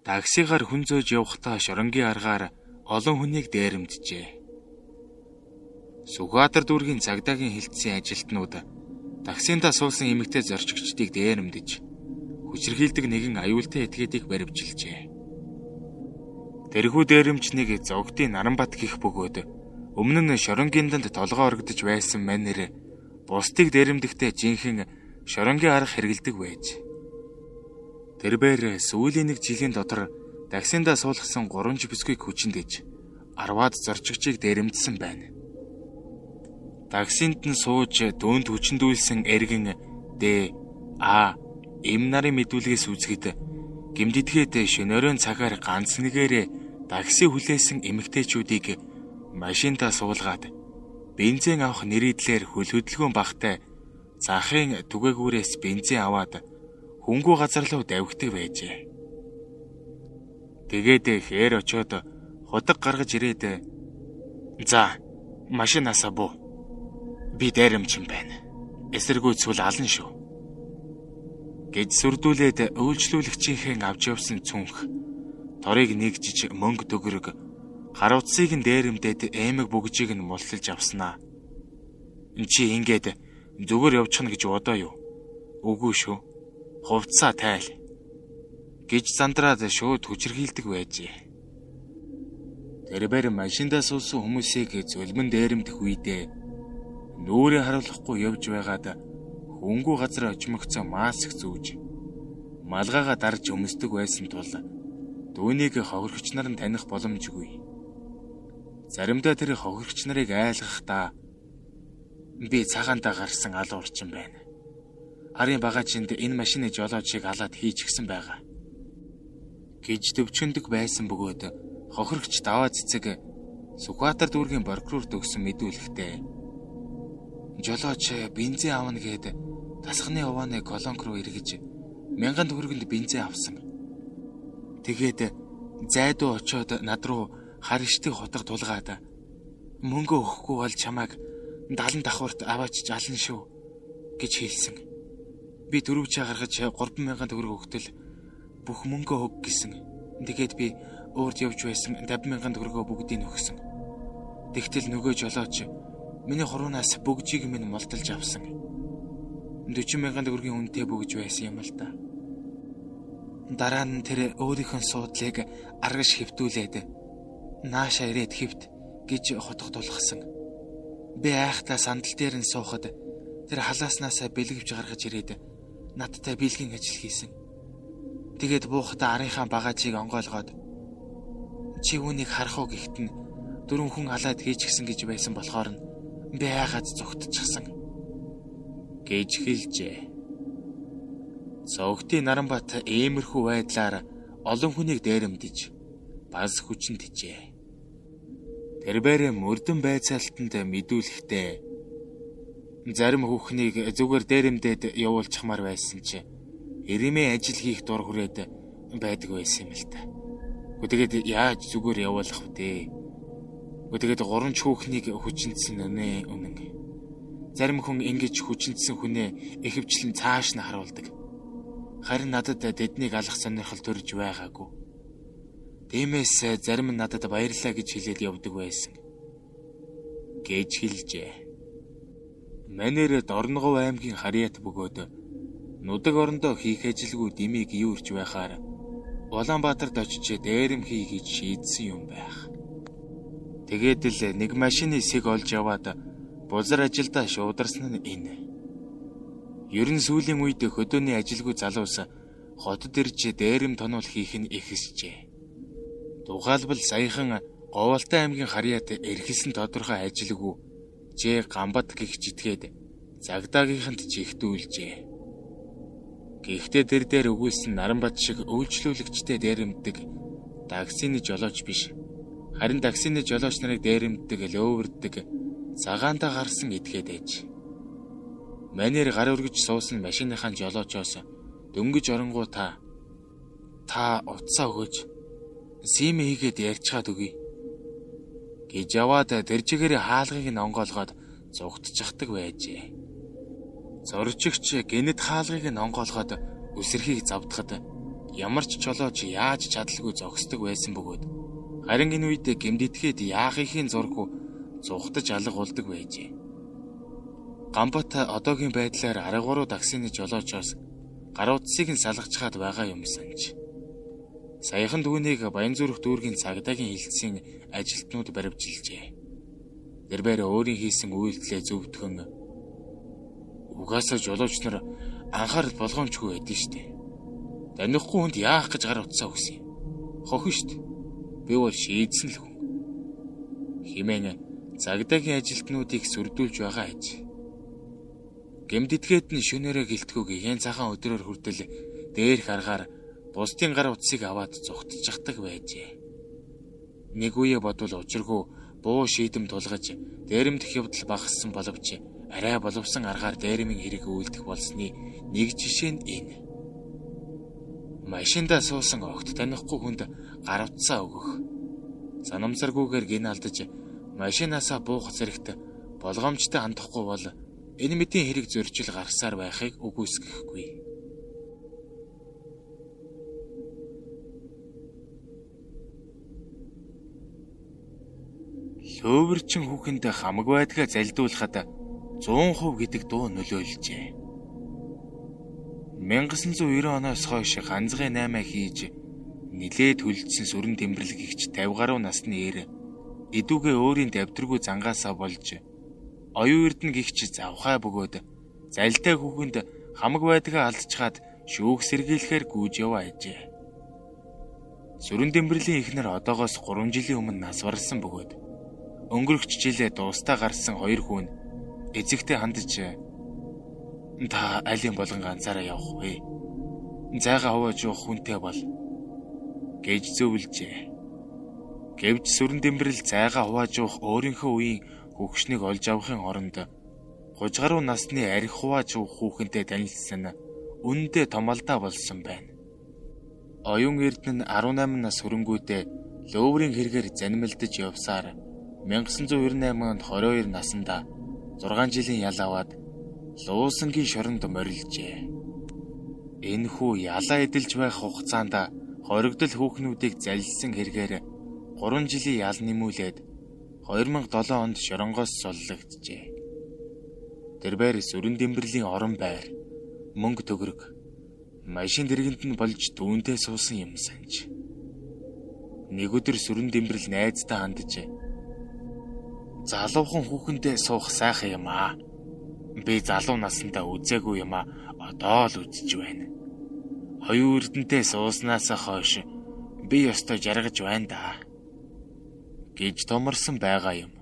Таксигаар хүн зөөж явахдаа шоронгийн аргаар олон хүнийг дээрэмджээ. Сүхбаатар дүүргийн цагдаагийн хилцээний ажилтнууд таксиндаа суусан эмэгтэй зорчигчдыг дээрэмдэж хүчирхийлдэг нэгэн аюултай этгээдийг баривчилжээ. Тэрхүү дээрэмч нэг Зогтын Наранбат гих бөгөөд өмнө нь шоронгийн данд толгоо оргидож байсан манер бусдыг дээрэмдэхдээ жинхэнэ шоронгийн арга хэрэгэлдэг байж. Тэрбээр сүүлийн нэг жилийн дотор таксиндаа суулгасан 3 жипсгүй хүчиндэж 10-аад зорчигчийг дээрэмдсэн байна. Таксинд нь сууж дөөнд хүчндүүлсэн эргэн Д.А. Эм нарын мэдүүлгээс үзэхэд гимдэтгээд шөнөөрön цагаар ганц нэгээр такси хүлээсэн эмэгтэйчүүдийг машиндаа суулгаад бензин авах нэрийдлэр хөл хөдөлгөөн багтай захын түгээгүүрээс бензин аваад хөнгүү газар руу давхидаг байжээ. Тэгээд хээр очоод худаг гаргаж ирээд "За, машинаасаа буу. Би дээрэмчин байна. Эсэргүүцвэл алан шүү" гэж сүрдүүлээд үйлчлүүлэгчийнхэн авч явсан цүнх торыг нэгжиж мөнгө төгрөг гар утсыг нь дээрэмдээд эмэг бүгжийг нь мулсалж авснаа. Чи ингээд зүгээр явчихна гэж бодоо юу? Үгүй шүү. Хувцаа тайл гэж зандраад шууд хүчирхийлдэг байжээ. Тэрбээр машиндаа суусан хүмүүсийг зөвлмөн дээрэмдэх үедээ нүрээ харуулахгүй явж байгаад хөнгүү газар очмогцоо маск зүүж малгайгаа дарж өмсдөг байсан тул дүүнийг хохирогч нар нь таних боломжгүй. Заримдаа тэр хохирогч нарыг айлгахдаа "Би цагаандаа гарсан алуу орчин байна. Арын багаачинд энэ машины жолоочийг халаад хийчихсэн байгаа" гэж төвчөндөг байсан бөгөөд хохирогч даваа цэцэг Сүхбаатар дүүргийн прокурорт өгсөн мэдүүлэгтээ жолооч бензин авна гээд тасхны овооны колонк руу эргэж 1000 төгрөгөнд бензин авсан. Тэгээд зайдуу очоод над руу хар ишдэг хотго тулгаад "Мөнгө өгөхгүй бол чамайг 70 давхарт аваач алан шүү" гэж хэлсэн. Би дөрөвчөө гаргаж 3000 төгрөг өгтөл бүх мөнгөө өг гэсэн. Тэгээд би өөрд явж байсан 50,000 төгрөгөө бүгдийг өгсөн. Тэгтэл нөгөө жолооч миний хуруунаас бүгжийг минь мулталж авсан. 40,000 төгрөгийн үнэтэй бүгж байсан юм л да. Дараа нь тэр өөрийнхөө суудлыг аргаш хэвтүүлээд "Нааша ирээд хэвт" гэж хотго тулгасан. Би айхтаа сандал дээр нь суухад тэр халааснасаа бэлгэвч гаргаж ирээд надтай биелгийн ажил хийсэн. Тэгээд буухтаа арийнхаа багаажийг онгойлгоод "Чи үүнийг харах уу" гэхэд нь 4 хүн халаад хийчихсэн гэж байсан болохоор нь би айгаад зүгтчихсан гэж хэлжээ. Зогтын Наранбат иймэрхүү байдлаар олон хүнийг дээрэмдэж баз хүчнэжээ. Тэрбээр мөрдөн байцаалтанд мэдүүлэхдээ зарим хүүхнийг зүгээр дээрэмдээд явуулчихмаар байсан чи ирэмээ ажил хийх дур хүрээд байдаг байсан юм л та. Гэхдээ яаж зүгээр явуулах вэ? Тэгээд 3 хүүхнийг хүчнэсэн үнэн. Зарим хүн ингэж хүчнэсэн хүнээ ихэвчлэн цааш нь харуулдаг. Харин надад тэднийг алах сонирхол төрж байгаагүй. Тиймээс зарим нь надад баярлалаа гэж хэлээд явдаг байсан гэж хэлжээ. Манер Дорногов аймгийн Харьяат бөгөөд нудаг орондоо хийх ажилгүй димийг юурч байхаар Улаанбаатарт очиж дээрэм хий гэж шийдсэн юм байх. Тэгээд л нэг машины сэг олж яваад бузар ажилдаа шуударсан нь энэ. Ер нь сүүлийн үед хөдөөний ажилгүй залуус хотод ирж дээрэм тонуул хийх нь ихсжээ. Тухайлбал саяхан Говьалтай аймгийн Харьяат эрхэлсэн тодорхой ажилгүй Ж Гамбат гих житгээд цагдаагийнханд жигтүүлжээ. Гэхдээ тэр дээр өгүүлсэн Наранбат шиг үйлчлүүлэгчтэй дээрэмддэг таксины жолооч биш. Харин таксины жолооч нарыг дээрэмддэг лөөвөрдөг цагаандаа гарсан этгээд ээж. Манер гар өргөж суусан машиныхаа жолоочоос дөнгөж оронгуу та утсаа өгөөж сим хийгээд ярьчаад өгье гэж яваад тэр чигээр хаалгыг нь онгоолгоод зугтчихдаг байжээ. Зорчигч гинэт хаалгыг нь онгоолгоод үсэрхийг завдахад ямар ч жолооч яаж чадалгүй зогсдог байсан бөгөөд харин энэ үед гэмдэтгээд яахын зургүй зугтаж алга болдог байжээ. Гамбат одоогийн байдлаар 13 таксины жолоочоос гар утсыг нь салгачхаад байгаа юм санаж. Саяхан түүнийг Баянзүрх дүүргийн цагдаагийн хилцсэн ажилтнууд баривжилжээ. Тэрээр өөрийн хийсэн үйлдэлээ зөвтгөн угаасаа жолооч нар анхаарал болгоомжгүй байдэн штэ. Танихгүй хүнд яах гэж гар утсаа өгсөн юм. Хохин штэ. Би бол шийдсэн л хүн. Химэн цагдаагийн ажилтнуудыг сүрдүүлж байгаа аж. Гэмдэтгээд нь шөнөөрөө гэлтгүүг хэн цагаан өдрөөр хүртэл дээрх аргаар бусдын гар утсыг аваад зүгтчихдаг байжээ. Нэг үе бодвол учиргүй буу шийдэм тулгаж дээрэмдэх явдал багассан боловч арай боловсон аргаар дээрмийн хэрэг үйлдэх болсны нэг жишээ нь энэ. Машиндаа суусан огт танихгүй хүнд гар утсаа өгөх. Санамсаргүйгээр гин алдаж машинаасаа буух зэрэгт болгоомжтой хандахгүй бол энэ мэдийн хэрэг зөрчил гаргасаар байхыг үгүйсгэхгүй. Лөөвөрчин хүүхэнд хамаг байдгаа залдуулахад 100% гэдэг дуу нөлөөлжээ. 1990 оноос хойш ганцхан 8 хийж нилээд хүлдсэн сүрэн тэмдэглэгч 50 гаруй насны эр эдүгээ өөрийн давдргүй зангаасаа болж оюун эрдэнэ гихч завхаа бөгөөд залтай хүүхэнд хамаг байдгаа алдчихад шүүх сэргийлэхээр гүйж яваа ажээ. Сүрэн тэмдэглэлийн эхнэр одоогоос 3 жилийн өмнө нас барсан бөгөөд өнгөрөх жилээ дуустаа гарсан 2 хүн эзэгтэй хандаж та алийн болгон ганцаараа явах вэ? Зайгаа хувааж явах хүнтэй бол гэж зөвлөжээ. Гэвч сүрэн тэмбэрэл зайгаа хувааж явах өөрийнхөө үеийн хөгшнийг олж авахын оронд 30 гаруй насны арх хувааж явах хүүхэнтэй танилцсан нь үнэндээ томалдаа болсон байна. Оюун эрдэнэ нь 18 нас хөрөнгүүтээ лөөврийн хэрэгээр занималдаж явсаар 1998 онд 22 наснда 6 жилийн ял аваад Луусангийн шоронд морилжээ. Энэхүү ялаа эдэлж байх хугацаанд хоригдол хүүхнүүдийг залилсан хэрэгээр 3 жилийн ял нэмүүлээд 2007 онд шоронгоос суллагджээ. Тэрээр сүрэн тэмбэрлийн орон байр, мөнгө төгрөг, машин дэргэнд нь болж дүүнтэй суусан юм санаж. Нэг өдөр сүрэн тэмбэрл найздаа хандаж залуухан хүүхэндээ суух сайхан юм аа. Би залуу насндаа үзээгүй юм аа. Одоо л үзэж байна. Оюун эрдэнэтэй сууснаас хойш би ёстой жаргаж байна да. Гэж томорсон байгаа юм.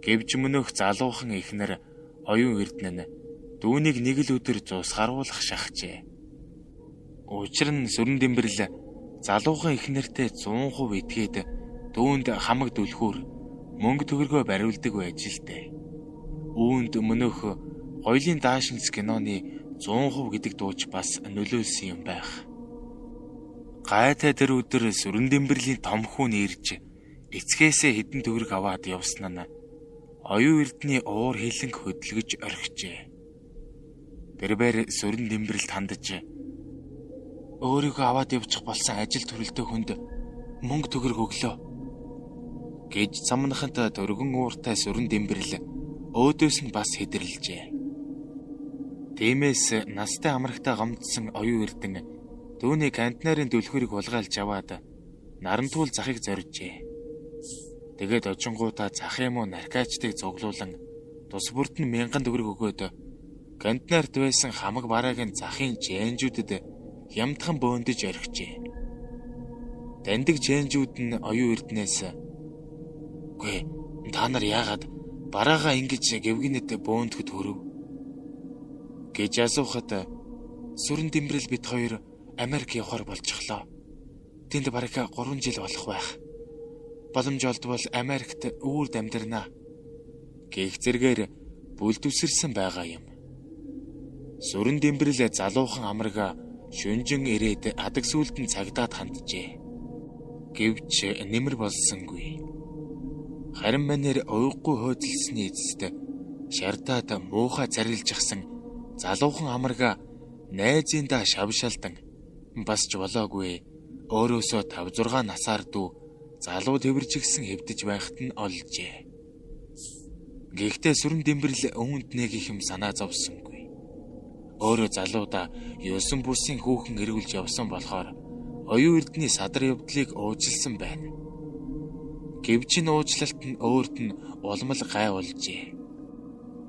Гэвч мөнөх залуухан эхнэр оюун эрдэнэ нь дүүнийг нэг л өдөр зусгаруулах шахжээ. Учир нь сүрэн тэмбэрл залуухан эхнэртэй 100% итгээд дүүнд хамаг дүлхүүр мөнгө төгрөгөө бариулдаг байж л дээ. Үүнд мөнөх Гоёлын даашинз киноны 100% гэдэг дууч бас нөлөөлсөн юм байх. Гайтай тэр өдөр сүрэн тэмбэрлийн том хүн ирж эцгээсээ хэдэн төгрөг аваад явсан нь оюун эрдний уур хилэнг хөдөлгөж орхижээ. Тэрээр сүрэн тэмбэрлэлд хандаж өөрийгөө аваад явчих болсон ажил төрөлтөө хүнд мөнгө төгрөг өглөө гэж самнаханд дөргөн ууртай сүрэн тэмбэрэл өөдөөс нь бас хэдэрлжээ. Тиймээс настай амрагтаа гомдсон оюун эрдэнэ дүүний кантнарын дүлхүүрийг улгаалж аваад нарантуул захыг зоржээ. Тэгээд очингуудаа зах юм уу наркаачдыг зуглуулan тус бүрт нь 1000 төгрөг өгөөд кантнарт байсан хамаг бараагийн захын чэнжүүдэд хямдхан бөөндөж орхижээ. Дандаг чэнжүүд нь оюун эрдэнээс "Гүй, та нар яагаад бараагаа ингэж гэвгэнэд бөөндөхөд хөрөв?" гэж асуухад сүрэн тэмбэрэл бит хоёр Америк явахаар болчихлоо. Тэнд бараг 3 жил болох байх. Боломж олдвол Америкт үүрд амьдрнаа гэх зэргээр бүлтүсэрсэн байгаа юм. Сүрэн тэмбэрэл залуухан амрага шүнжин ирээд адаг сүлдэн цагдаад ханджээ. Гэвч нэмэр болсонгүй. Харин манер уйггүй хөөцөлсөний эцэст шардаад муухай царилжчихсан залуухан амрага найзындаа шавшаалдан Бас ч болоогүй өөрөөсөө 5-6 насаар дүү залуу тэрвэржигсэн хэвдэж байхад нь олжээ. Гэхдээ сүрэн дэмбэрл өвөнд нэг их юм санаа зовсонгүй. Өөрөө залуудаа 9 бүсийн хүүхэн эргүүлж явсан болохоор оюун эрдний садар явдлыг уужилсан байна. Гэвч уучлалт нь өөрт нь улмал гай болжээ.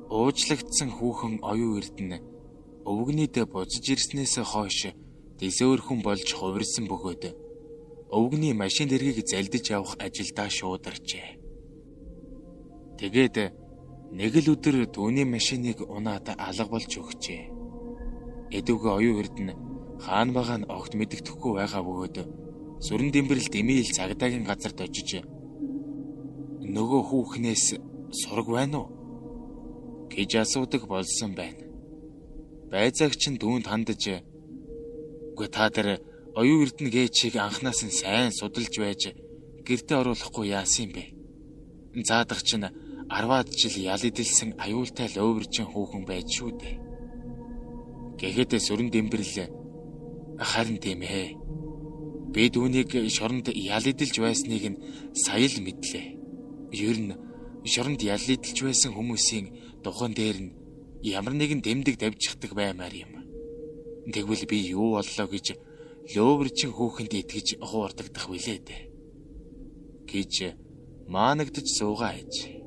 Уучлагдсан хүүхэн оюун эрдэнэ өвгнийд буцаж ирснээс хойш дэсөөрхөн болж хувирсан бөгөөд өвгний машин дэргийг залдиж явах ажилдаа шуударчээ. Тэгээд нэг л өдөр түүний машиныг унаад алга болж өгчээ. Эдүгэ оюун эрдэнэ хаана байгаа нь огт мэддэхгүй байгаа бөгөөд сүрэн дэмбэрэл дэмийл цагдаагийн газарт очиж нөгөө хүүхнээс сураг байна уу гэж асуудаг болсон байна. Байцаагч нь түүнд хандаж "Үгүй та тэр оюун эрдэнэ гээчийг анханаас нь сайн судалж байж гэртээ оруулахгүй яасан юм бэ? Заадах чинь 10-аад жил ял идэлсэн аюултай лөөврчин хүүхэн байж шүү дээ." Гэхэд сүрэн дэмбэрэл "Харин тийм ээ. Би түүнийг шоронд ял идэлж байсныг нь сая л мэдлээ. Ер нь шоронд ял идэлж байсан хүмүүсийн духан дээр нь ямар нэгэн дэмдэг давжчихдаг баймаар юм. Тэгвэл би юу боллоо гэж лөөврчин хүүхэнд итгэж хуурдагдах билээ дээ" гэж маанагдж суугаа ээж.